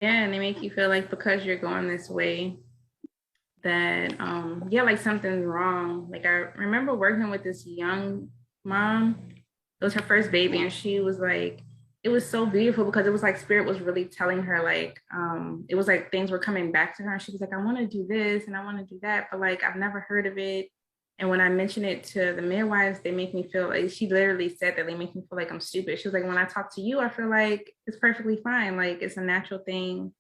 Yeah, and they make you feel like because you're going this way that yeah, like something's wrong. Like I remember working with this young mom. It was her first baby, and she was like, it was so beautiful because it was like spirit was really telling her like it was like things were coming back to her, and she was like, I want to do this and I want to do that, but like I've never heard of it. And when I mention it to the midwives, they make me feel like, she literally said that they make me feel like I'm stupid. She was like, when I talk to you, I feel like it's perfectly fine. Like it's a natural thing.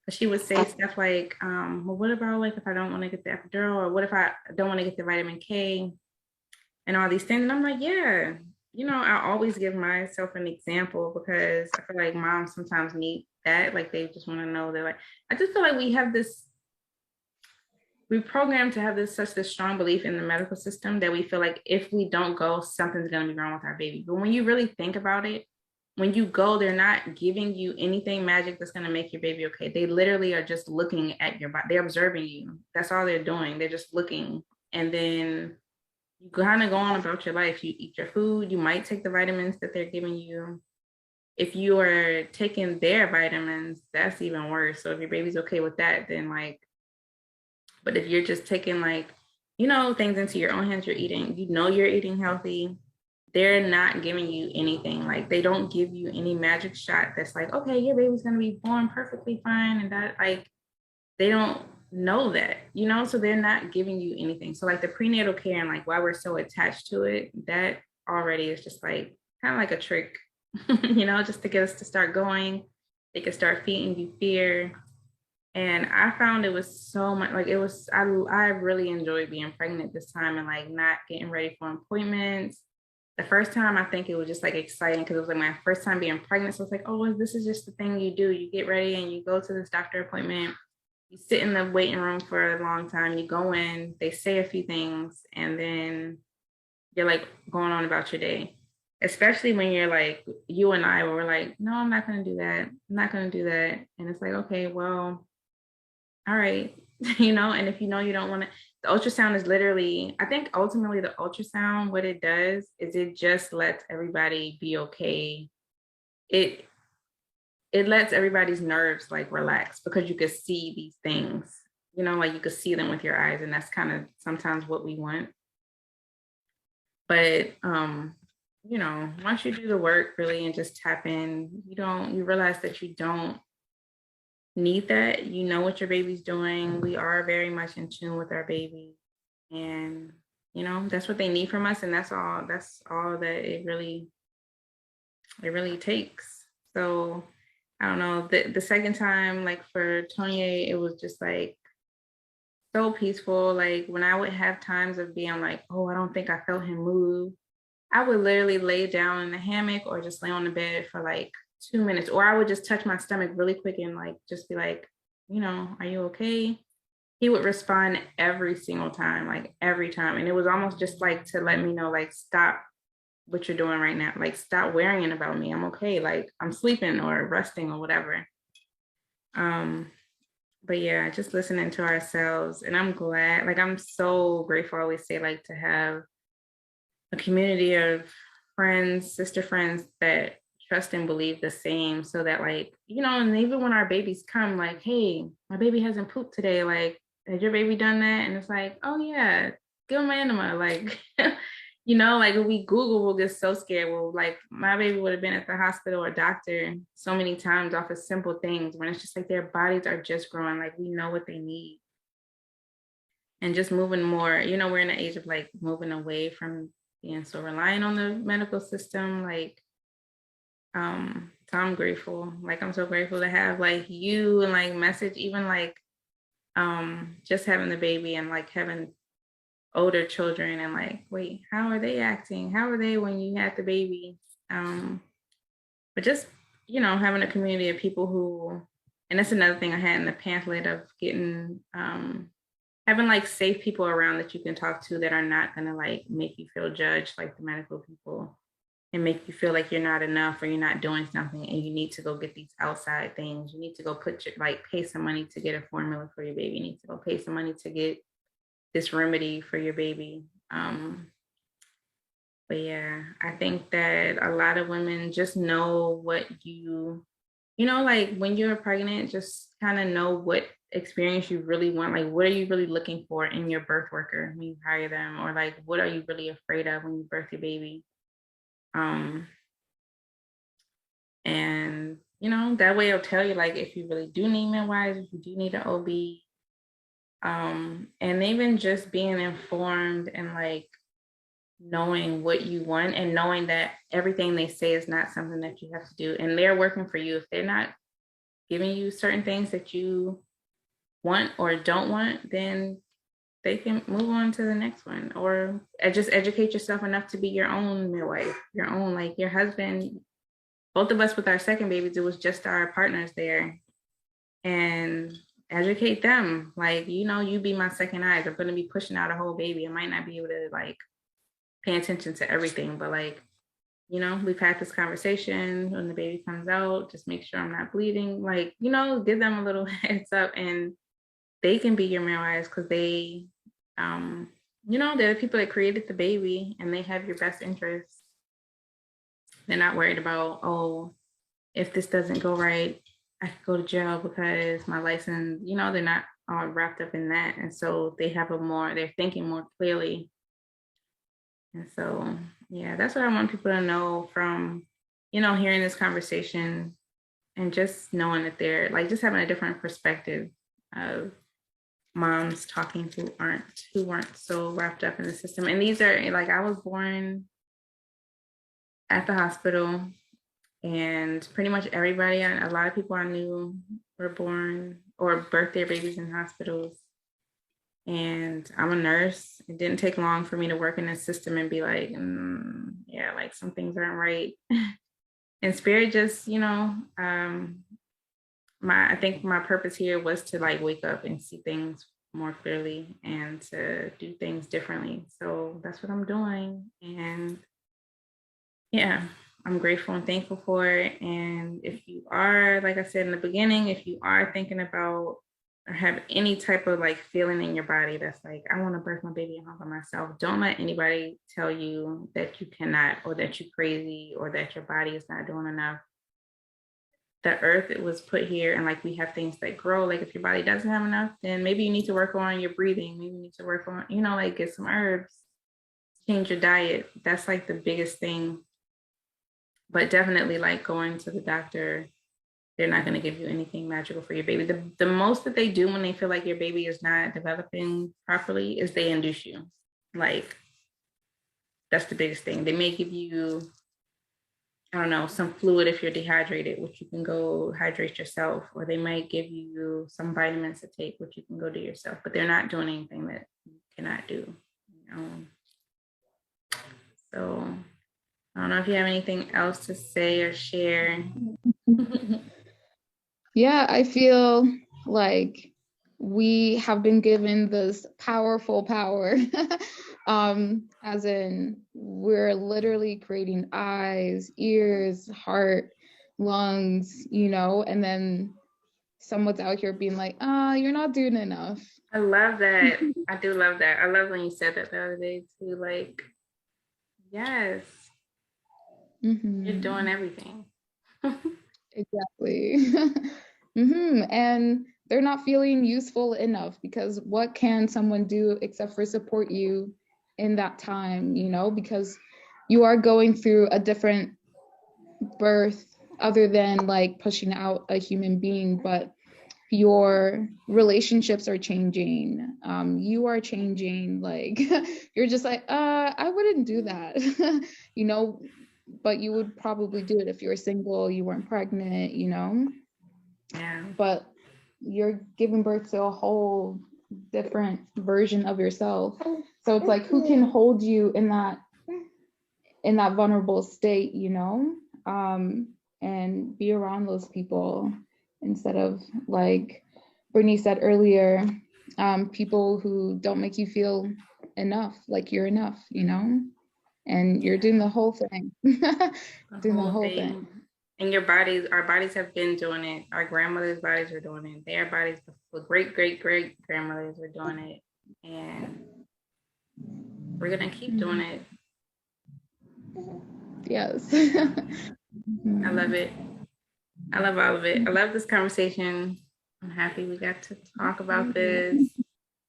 She would say stuff like, well, what about like if I don't want to get the epidural, or what if I don't want to get the vitamin K and all these things? And I'm like, yeah, I always give myself an example because I feel like moms sometimes need that. Like they just want to know that, like, I just feel like we programmed to have this strong belief in the medical system that we feel like if we don't go, something's going to be wrong with our baby. But when you really think about it, when you go, they're not giving you anything magic that's going to make your baby okay. They literally are just looking at your body. They're observing you. That's all they're doing. They're just looking. And then you kind of go on about your life. You eat your food. You might take the vitamins that they're giving you. If you are taking their vitamins, that's even worse. So if your baby's okay with that, then like, but if you're just taking like, things into your own hands, you're eating, you're eating healthy, they're not giving you anything. Like they don't give you any magic shot that's like, okay, your baby's gonna be born perfectly fine. And that like they don't know that, so they're not giving you anything. So like the prenatal care and like why we're so attached to it, that already is just like kind of like a trick, just to get us to start going. They could start feeding you fear. And I found it was so much like I really enjoyed being pregnant this time and like not getting ready for appointments. The first time I think it was just like exciting because it was like my first time being pregnant. So it's like, oh, this is just the thing you do. You get ready and you go to this doctor appointment. You sit in the waiting room for a long time. You go in, they say a few things, and then you're like going on about your day. Especially when you're like you and I, where we're like, no, I'm not gonna do that. I'm not gonna do that. And it's like, okay, well, all right, and if you don't want to, the ultrasound is literally, I think ultimately the ultrasound, what it does is it just lets everybody be okay. It it lets everybody's nerves like relax because you can see these things, like you could see them with your eyes, and that's kind of sometimes what we want. But once you do the work really and just tap in, you realize that you don't need that. You know what your baby's doing. We are very much in tune with our baby. And that's what they need from us. And that's all that it really takes. So I don't know. The second time, like for Tony, it was just like so peaceful. Like when I would have times of being like, oh, I don't think I felt him move, I would literally lay down in the hammock or just lay on the bed for like 2 minutes, or I would just touch my stomach really quick and like just be like, are you okay? He would respond every single time, like every time. And it was almost just like to let me know, like, stop what you're doing right now. Like, stop worrying about me. I'm okay. Like, I'm sleeping or resting or whatever. Um, but yeah, just listening to ourselves. And I'm glad, like, I'm so grateful, I always say, like, to have a community of friends, sister friends that trust and believe the same so that like, and even when our babies come, like, hey, my baby hasn't pooped today. Like, has your baby done that? And it's like, oh yeah, give them enema. Like, like if we Google, we'll get so scared. Well, like my baby would have been at the hospital or doctor so many times off of simple things when it's just like their bodies are just growing. Like we know what they need. And just moving more, we're in an age of like moving away from being so reliant on the medical system. Like, so I'm grateful. Like I'm so grateful to have like you and like message, even like just having the baby and like having older children and like, wait, how are they acting? How are they when you had the baby? But just, having a community of people who, and that's another thing I had in the pamphlet of getting having like safe people around that you can talk to that are not going to like make you feel judged like the medical people and make you feel like you're not enough or you're not doing something and you need to go get these outside things. You need to go pay some money to get a formula for your baby. You need to go pay some money to get this remedy for your baby. But yeah, I think that a lot of women just know what you you know, like when you're pregnant, just kind of know what experience you really want. Like, what are you really looking for in your birth worker when you hire them? Or like, what are you really afraid of when you birth your baby? Um, and you know, that way it'll tell you like if you really do need midwives, if you do need an OB. And even just being informed and like knowing what you want and knowing that everything they say is not something that you have to do. And they're working for you. If they're not giving you certain things that you want or don't want, then they can move on to the next one, or just educate yourself enough to be your own midwife, your own, like your husband. Both of us with our second babies, it was just our partners there, and educate them. Like, you know, you be my second eyes. I'm going to be pushing out a whole baby. I might not be able to like pay attention to everything, but like, you know, we've had this conversation. When the baby comes out, just make sure I'm not bleeding. Like, you know, give them a little heads up, and they can be your midwives because they, you know, they're the people that created the baby and they have your best interests. They're not worried about, oh, if this doesn't go right, I could go to jail because my license, you know, they're not all wrapped up in that. And so they have they're thinking more clearly. And so, yeah, that's what I want people to know from, you know, hearing this conversation and just knowing that they're like just having a different perspective of moms talking who weren't so wrapped up in the system. And these are like, I was born at the hospital, and pretty much everybody, a lot of people I knew were born or birthed their babies in hospitals. And I'm a nurse. It didn't take long for me to work in the system and be like, yeah, like some things aren't right. And spirit just, you know, I think my purpose here was to like wake up and see things more clearly and to do things differently. So that's what I'm doing. And yeah, I'm grateful and thankful for it. And if you are, like I said in the beginning, if you are thinking about or have any type of like feeling in your body that's like, I want to birth my baby at home by myself, don't let anybody tell you that you cannot, or that you're crazy, or that your body is not doing enough. The earth, it was put here, and like we have things that grow. Like if your body doesn't have enough, then maybe you need to work on your breathing. Maybe you need to work on, you know, like get some herbs, change your diet. That's like the biggest thing. But definitely like going to the doctor, they're not going to give you anything magical for your baby. The most that they do when they feel like your baby is not developing properly is they induce you. Like that's the biggest thing. They may give you, I don't know, some fluid if you're dehydrated, which you can go hydrate yourself, or they might give you some vitamins to take, which you can go do yourself, but they're not doing anything that you cannot do. You know? So I don't know if you have anything else to say or share. Yeah, I feel like we have been given this powerful power. As in we're literally creating eyes, ears, heart, lungs, you know, and then someone's out here being like, you're not doing enough. I love that. I do love that. I love when you said that the other day too. Like, yes, you're doing everything. Exactly. And they're not feeling useful enough, because what can someone do except for support you in that time, you know, because you are going through a different birth other than like pushing out a human being, but your relationships are changing. You are changing. Like you're just like, I wouldn't do that, you know, but you would probably do it if you were single, you weren't pregnant, you know. Yeah. But you're giving birth to a whole different version of yourself. So it's like, who can hold you in that vulnerable state, you know, and be around those people instead of, like Brittany said earlier, people who don't make you feel enough, like you're enough, you know, and you're doing the whole thing. Doing the whole thing. And our bodies have been doing it. Our grandmothers' bodies are doing it. Their bodies, the great grandmothers are doing it. And we're going to keep doing it. Yes. I love it. I love all of it. I love this conversation. I'm happy we got to talk about this.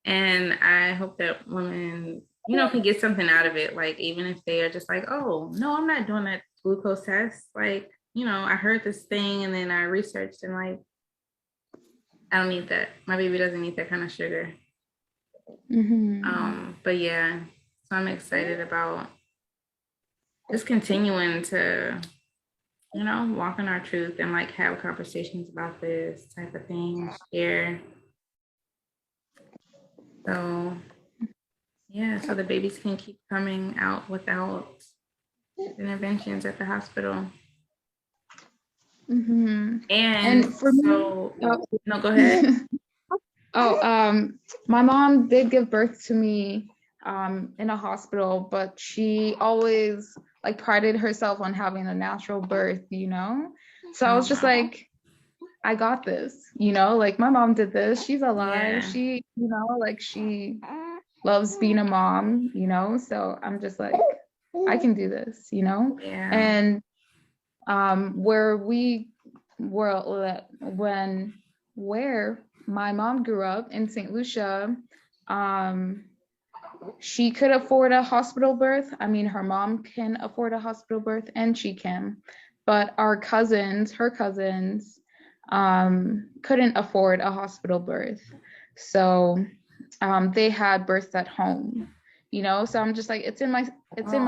And I hope that women, can get something out of it. Like, even if they are just like, oh, no, I'm not doing that glucose test. Like, I heard this thing and then I researched and like, I don't need that. My baby doesn't need that kind of sugar. But yeah, so I'm excited about just continuing to, walk in our truth and like have conversations about this type of thing, share. So yeah, so the babies can keep coming out without interventions at the hospital. And for so, me, no, go ahead. My mom did give birth to me in a hospital, but she always like prided herself on having a natural birth, So I was just like, I got this, like my mom did this. She's alive. Yeah. She, like she loves being a mom, So I'm just like, I can do this, Yeah. And where my mom grew up in St. Lucia, she could afford a hospital birth. I mean, her mom can afford a hospital birth and she can, but her cousins, couldn't afford a hospital birth. So they had births at home, so I'm just like, it's in my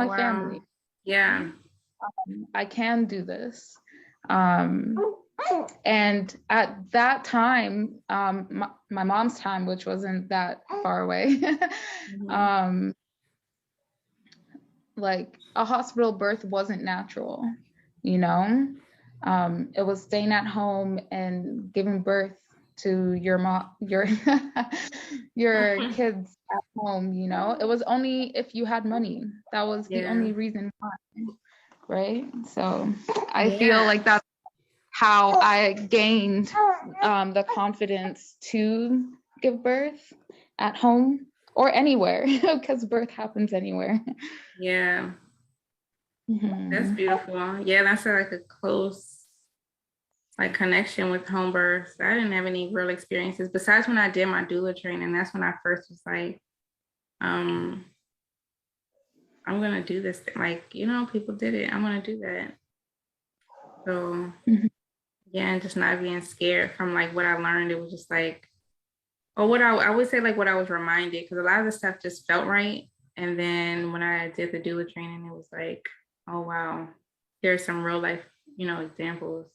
Wow. family. Yeah. I can do this. And at that time, my mom's time, which wasn't that far away, like a hospital birth wasn't natural, it was staying at home and giving birth to your your kids at home, it was only if you had money. That was the only reason why, right? So I feel like that's how I gained the confidence to give birth at home or anywhere, because birth happens anywhere. Yeah. That's beautiful. Yeah, that's like a close connection with home births. I didn't have any real experiences besides when I did my doula training. That's when I first was like, I'm gonna do this thing. Like, people did it. I'm gonna do that. So yeah, and just not being scared from like what I learned. It was just like, or what I would say, like what I was reminded, because a lot of the stuff just felt right. And then when I did the doula training, it was like, oh wow, there's some real life, examples.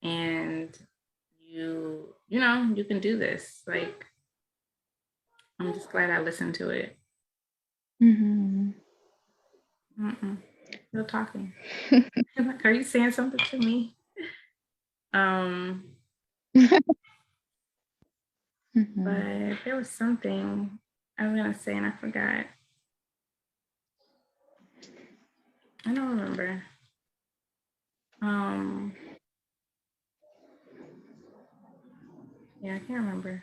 And you can do this. Like, I'm just glad I listened to it. Still talking. Like, are you saying something to me? But there was something I was gonna say and I forgot. I don't remember. Yeah, I can't remember.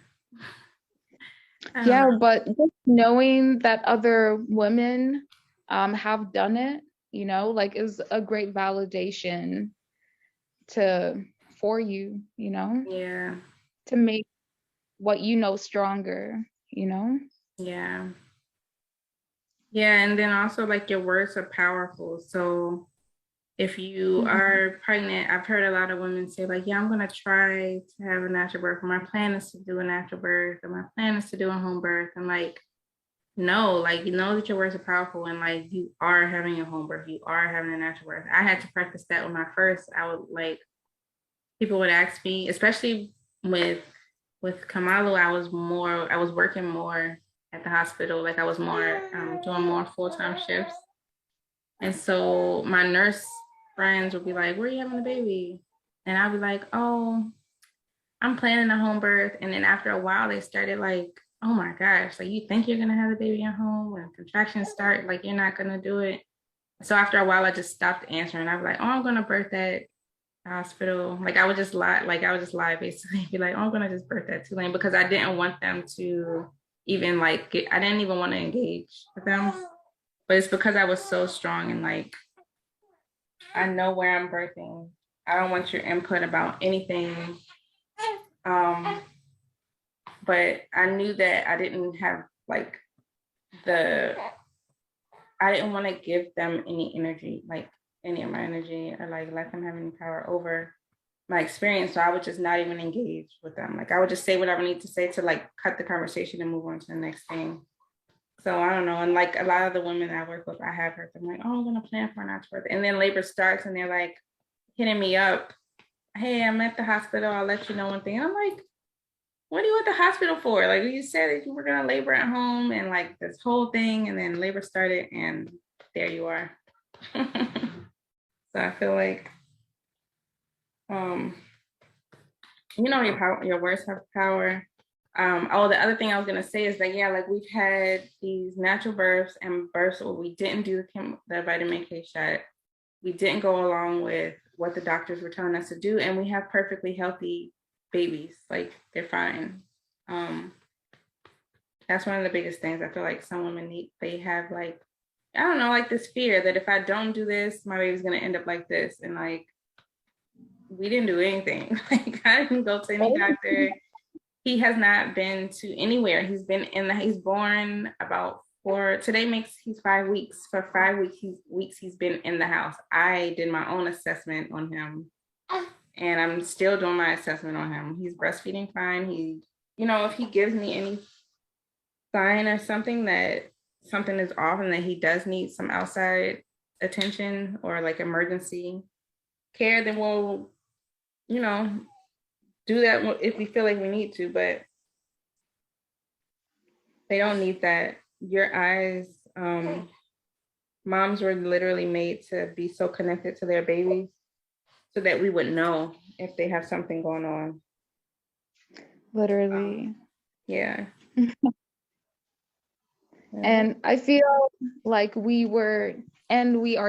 Yeah, but just knowing that other women have done it, like is a great validation for you, Yeah. to make what stronger, Yeah. Yeah, and then also like your words are powerful. So if you are pregnant, I've heard a lot of women say like, yeah, I'm gonna try to have a natural birth. Or my plan is to do a natural birth, or my plan is to do a home birth. And like, no, like that your words are powerful and like you are having a home birth, you are having a natural birth. I had to practice that with my first. I would like people would ask me, especially with Kamalu, I was working more at the hospital. Like I was more doing more full-time shifts. And so my nurse friends would be like, where are you having the baby? And I'd be like, oh, I'm planning a home birth. And then after a while, they started like, oh my gosh, like you think you're gonna have the baby at home when contractions start, like you're not gonna do it. So after a while, I just stopped answering. I'd be like, oh, I'm gonna birth at the hospital. Like I would just lie basically, be like, oh, I'm gonna just birth at Tulane because I didn't want them to even like I didn't even want to engage with them. But it's because I was so strong and like I know where I'm birthing. I don't want your input about anything. But I knew that I didn't have like I didn't want to give them any energy, like any of my energy, or like let them have any power over my experience. So I would just not even engage with them. Like I would just say whatever I need to say to like cut the conversation and move on to the next thing. So I don't know. And like a lot of the women that I work with, I have heard them like, oh, I'm gonna plan for an afterbirth. And then labor starts and they're like hitting me up. Hey, I'm at the hospital. I'll let you know one thing. And I'm like, what are you at the hospital for? Like you said that you were gonna labor at home and like this whole thing, and then labor started and there you are. So I feel like your power, your words have power. The other thing I was gonna say is that yeah, like we've had these natural births and births where we didn't do the vitamin K shot. We didn't go along with what the doctors were telling us to do, and we have perfectly healthy babies. Like they're fine. That's one of the biggest things. I feel like some women they have like, I don't know, like this fear that if I don't do this, my baby's gonna end up like this. And like, we didn't do anything. Like I didn't go to any doctor. He has not been to anywhere. He's born about he's 5 weeks. For 5 weeks he's been in the house. I did my own assessment on him and I'm still doing my assessment on him. He's breastfeeding fine. If he gives me any sign or something that something is off and that he does need some outside attention or like emergency care, then we'll, do that if we feel like we need to, but they don't need that. Your eyes, moms were literally made to be so connected to their babies so that we would know if they have something going on. Literally. Yeah. And I feel like we are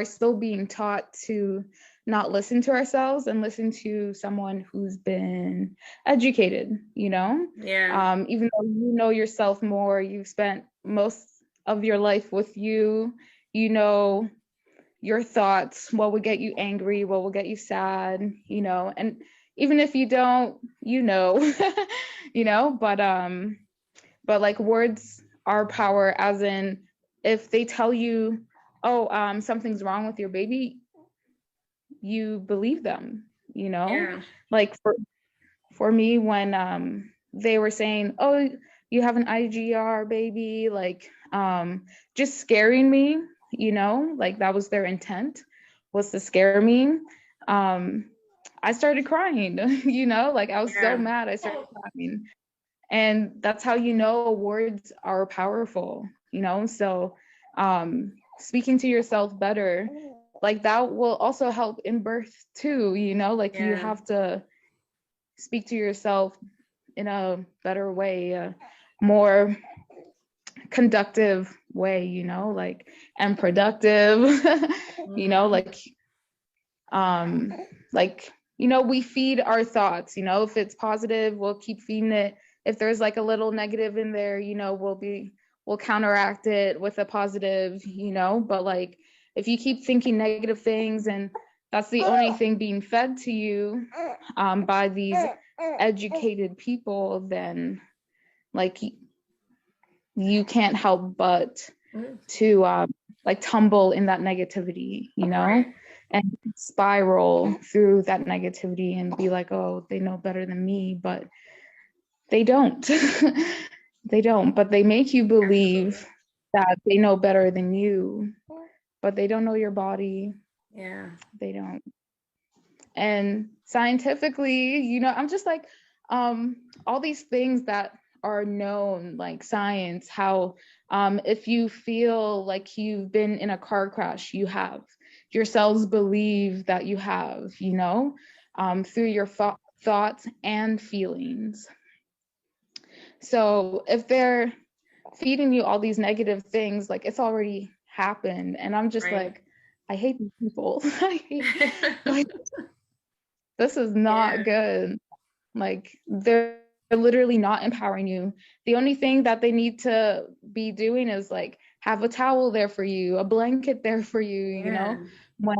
still being taught to not listen to ourselves and listen to someone who's been educated, Yeah. Even though you know yourself more, you've spent most of your life with you your thoughts, what would get you angry, what will get you sad, and even if you don't, but like words are power, as in if they tell you, oh, something's wrong with your baby, you believe them, Yeah. like for me when they were saying, oh, you have an IGR baby, like just scaring me, like that was their intent, was to scare me. I started crying, like I was so mad, I started crying. And that's how words are powerful, so speaking to yourself better, like that will also help in birth too, like you have to speak to yourself in a better way, a more conductive way, like, and productive. We feed our thoughts, if it's positive, we'll keep feeding it. If there's like a little negative in there, we'll counteract it with a positive, but like if you keep thinking negative things and that's the only thing being fed to you by these educated people, then like you can't help but to like tumble in that negativity, and spiral through that negativity and be like, oh, they know better than me, but they don't. They don't, but they make you believe that they know better than you, but they don't know your body. Yeah. They don't. And scientifically, I'm just like, all these things that are known, like science, how if you feel like you've been in a car crash, you have. Your cells believe that you have, through your thoughts and feelings. So if they're feeding you all these negative things, like it's already happened. And I'm just like, I hate these people. Like, this is not good. Like they're literally not empowering you. The only thing that they need to be doing is like have a towel there for you, a blanket there for you, when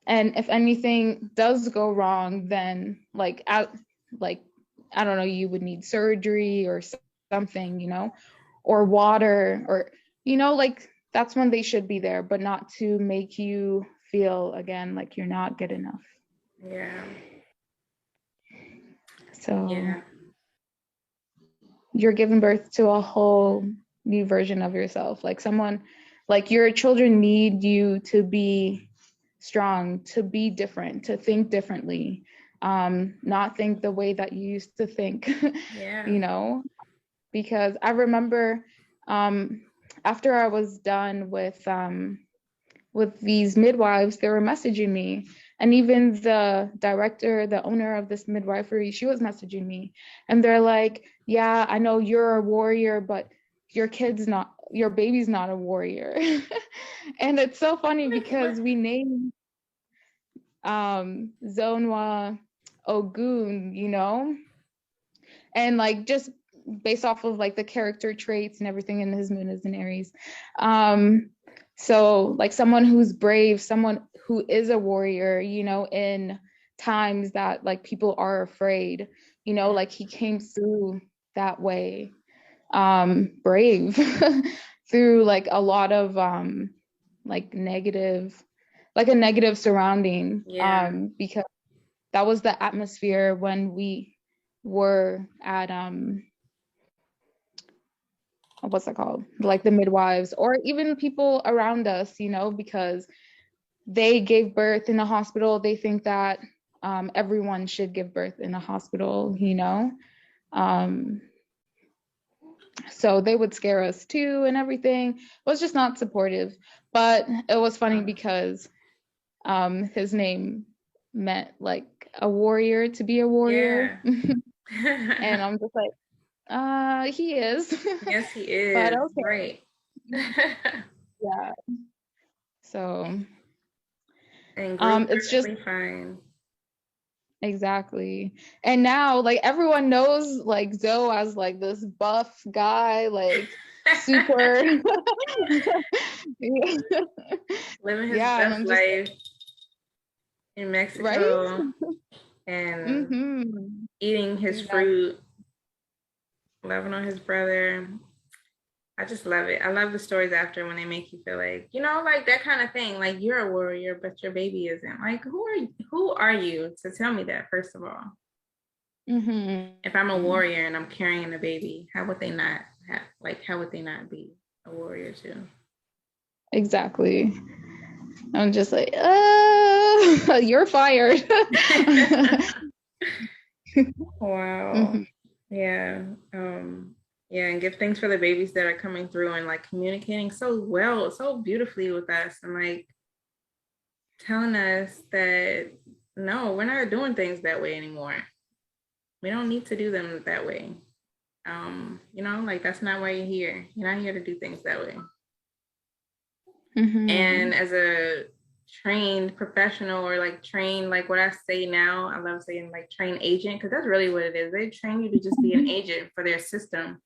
And if anything does go wrong, then like I don't know, you would need surgery or something, you know, or water, or, you know, like that's when they should be there, but not to make you feel again like you're not good enough. Yeah. So Yeah. you're giving birth to a whole new version of yourself. Like someone, like your children need you to be strong, to be different, to think differently, not think the way that you used to think, Yeah. you know, because I remember after I was done with these midwives, they were messaging me. And even the director, the owner of this midwifery, she was messaging me. And they're like, yeah, I know you're a warrior, but your baby's not a warrior. And it's so funny Like what? because we named Zonwa Ogun, you know? And like just based off of like the character traits and everything, in his moon is in Aries. So like someone who's brave, someone who is a warrior, you know, in times that like people are afraid, you know, like he came through that way, brave through like a lot of like negative, like a negative surrounding, Yeah. because that was the atmosphere when we were at what's that called, like the midwives, or even people around us, you know, because they gave birth in a hospital. They think that everyone should give birth in a hospital, you know. um so they would scare us too and everything. It was just not supportive. But it was funny because his name meant like a warrior, to be a warrior. Yeah. And I'm just like, he is. Yes, he But is. okay. Right. Yeah. So And grew it's just perfectly fine. exactly. And now like everyone knows like Zoe as like this buff guy, like super. Living his Yeah, and best I'm just life in right. Mexico and Mm-hmm. eating his Exactly. fruit, loving on his brother. I just love it. I love the stories after when they make you feel like, you know, like that kind of thing. Like you're a warrior, but your baby isn't. Like who are you to tell me that, first of all? If I'm a Mm-hmm. warrior and I'm carrying a baby, how would they not have, like how would they not be a warrior too? Exactly. I'm just like, you're fired. Wow. Mhm. Yeah. Yeah, and give thanks for the babies that are coming through and like communicating so well, so beautifully with us, and like telling us that no, we're not doing things that way anymore. We don't need to do them that way. You know, like that's not why you're here. You're not here to do things that way. And Mhm. as a trained professional, or like trained, like what I say now, I love saying like trained agent, because that's really what it is. They train you to just be an agent for their system.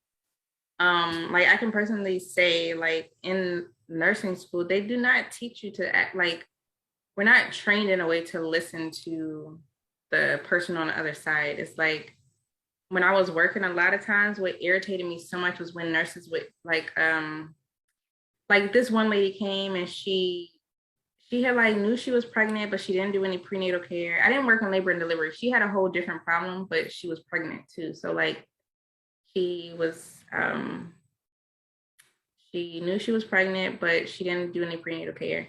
Like I can personally say, like in nursing school, they do not teach you to act like, we're not trained in a way to listen to the person on the other side. It's like when I was working, a lot of times what irritated me so much was when nurses would like this one lady came and she had like knew she was pregnant, but she didn't do any prenatal care. I didn't work on labor and delivery. She had a whole different problem, but she was pregnant too. So like she was she knew she was pregnant, but she didn't do any prenatal care.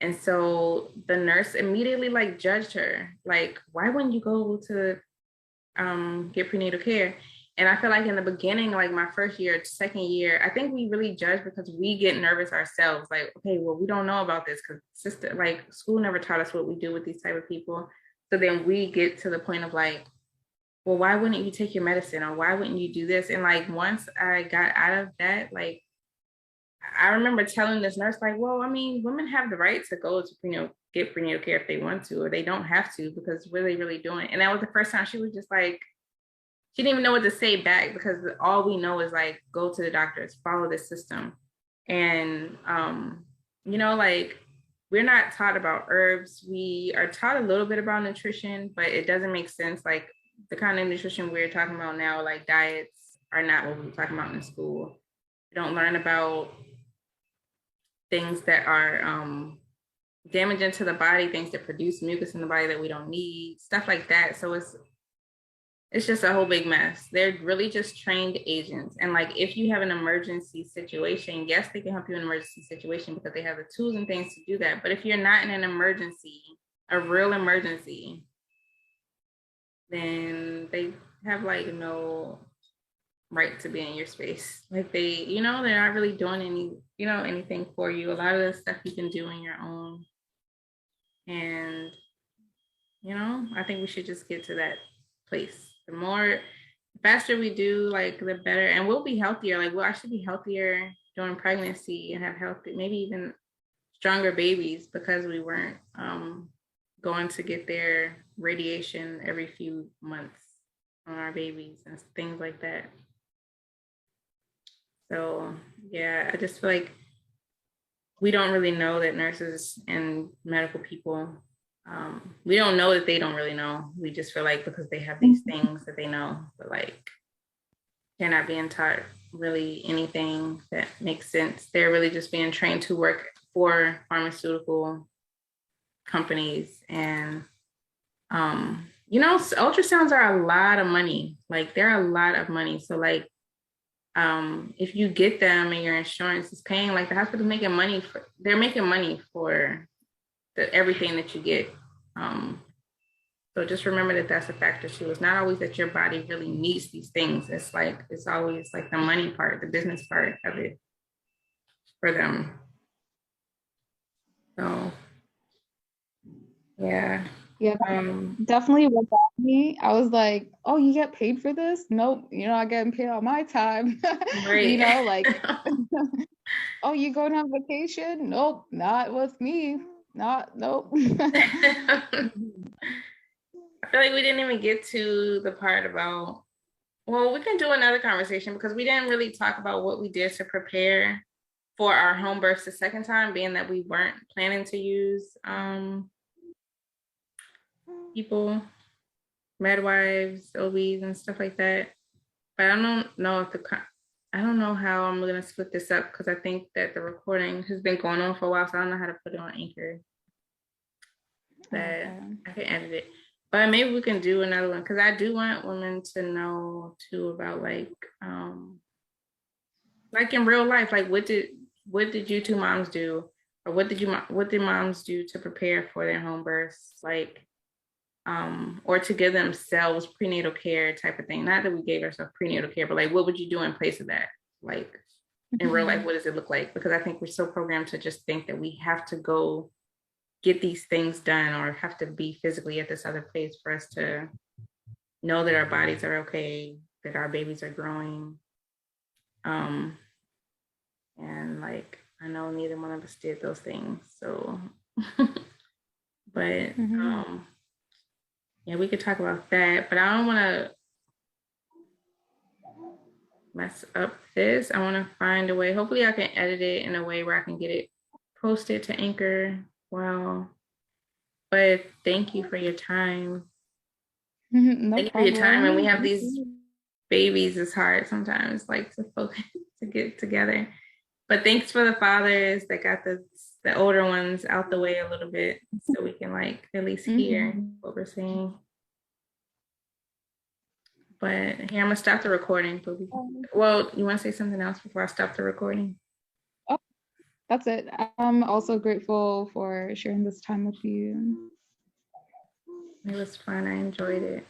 And so the nurse immediately like judged her, like, why wouldn't you go to get prenatal care? And I feel like in the beginning, like my first year, second year, I think we really judge because we get nervous ourselves. Like, okay, well, we don't know about this because sister, like school never taught us what we do with these type of people. So then we get to the point of like, well, why wouldn't you take your medicine, or why wouldn't you do this? And like once I got out of that, like I remember telling this nurse, like, well, I mean, women have the right to go to get prenatal care if they want to, or they don't have to, because what are they really doing? And that was the first time she was just like, she didn't even know what to say back, because all we know is like, go to the doctors, follow this system. And, you know, like we're not taught about herbs. We are taught a little bit about nutrition, but it doesn't make sense. Like the kind of nutrition we're talking about now, like diets are not what we were talking about in school. We don't learn about things that are damaging to the body, things that produce mucus in the body that we don't need, stuff like that. So it's just a whole big mess. They're really just trained agents. And like, if you have an emergency situation, yes, they can help you in an emergency situation because they have the tools and things to do that. But if you're not in an emergency, a real emergency, then they have like no right to be in your space. Like they, they're not really doing anything for you. A lot of the stuff you can do on your own. And, I think we should just get to that place. The faster we do, like the better, and we'll be healthier. Like we'll actually be healthier during pregnancy and have healthy, maybe even stronger babies because we weren't going to get their radiation every few months on our babies and things like that. So yeah, I just feel like we don't really know that nurses and medical people, we don't know that they don't really know. We just feel like because they have these things that they know, but like they're not being taught really anything that makes sense. They're really just being trained to work for pharmaceutical companies. And, ultrasounds are a lot of money. Like they're a lot of money. So like, if you get them and your insurance is paying, like the hospital's making money they're making money for everything that you get. So just remember that that's a factor too. It's not always that your body really needs these things. It's always like the money part, the business part of it for them. So yeah. Yeah, definitely what got me. I was like, oh, you get paid for this? Nope, you're not getting paid on my time. Right. Like, oh, you going on vacation? Nope, not with me. Nope. I feel like we didn't even get to the part about, well, we can do another conversation because we didn't really talk about what we did to prepare for our home births the second time, being that we weren't planning to use people, Medwives, OBs, and stuff like that. But I don't know I don't know how I'm gonna split this up because I think that the recording has been going on for a while, so I don't know how to put it on Anchor. But I can edit it. But maybe we can do another one because I do want women to know too about like in real life, like what did you two moms do, or what did moms do to prepare for their home births, like or to give themselves prenatal care type of thing. Not that we gave ourselves prenatal care, but like what would you do in place of that? Like in real life, what does it look like? Because I think we're so programmed to just think that we have to go get these things done or have to be physically at this other place for us to know that our bodies are okay, that our babies are growing. And like, I know neither one of us did those things. So, but yeah, we could talk about that, but I don't want to mess up this. I want to find a way. Hopefully I can edit it in a way where I can get it posted to Anchor. Wow. But thank you for your time. No thank you problem. for your time. And we have these babies. It's hard sometimes, like to focus, to get together. But thanks for the fathers that got the older ones out the way a little bit so we can like at least hear what we're saying. But here, I'm gonna stop the recording. Well, you want to say something else before I stop the recording? Oh, that's it. I'm also grateful for sharing this time with you. It was fun. I enjoyed it.